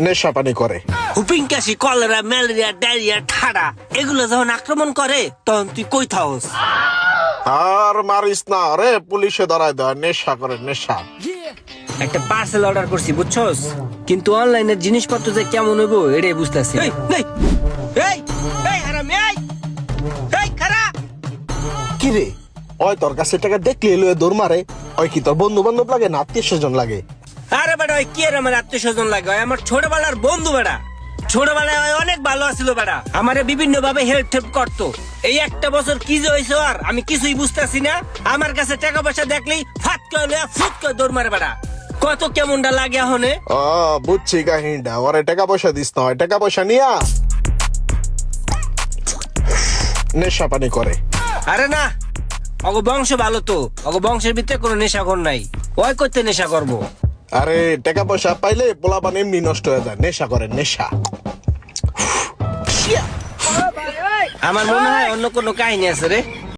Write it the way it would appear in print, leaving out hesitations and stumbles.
নেশা পানি করে। হুপিং কাশি, কলেরা, ম্যালেরিয়া, ডায়রিয়া, ঠাডা এগুলো যখন আক্রমণ করে তখন তুই কই থাকস? আর মারিস না রে, পুলিশে ধরায় দেয়। নেশা করে, নেশা। একটা পার্সেল অর্ডার করছি বুঝছস, কিন্তু অনলাইনের জিনিসপত্র যে কেমন হইব এটাই বুঝতেছি। এই এই এই হারামি, এই খারা কি রে, ওই তোর কাছে টাকা দেখলে লয়ে দৌড় মারে? ওই কি তোর বন্ধু বান্ধব লাগে না আত্মীয় স্বজন লাগে? আরে বেটা, ওই কি আর আমার আত্মীয় স্বজন লাগে, ওই আমার ছোটবেলার বন্ধু বেটা। ছোটবেলায় ওই অনেক ভালো আছিল বেটা, আমারে বিভিন্ন ভাবে হেল্প টেল্প করতো। এই একটা বছর কি যে হয়েছে আর আমি কিছুই বুঝতেছি না। আমার কাছে টাকা পয়সা দেখলেই ফাট করে ফুট করে দৌড় মারে বেটা। কত কেমনটা লাগে হনে। ও বুঝছি কাহিনীটা। ওরে টাকা পয়সা দিস না, ওই টাকা পয়সা নিয়া নেশা পানি করে। আরে না, অগ বংশ ভালো তো, অগ বংশের ভিতরে কোনো নেশাখোর নাই। ওই করতে নেশা করবো? আরে টাকা পয়সা পাইলে পোলাপান এমনি নষ্ট হয়ে যায়। নেশা করে, নেশা। আমার মনে হয় অন্য কোনো কাহিনী আছে রে।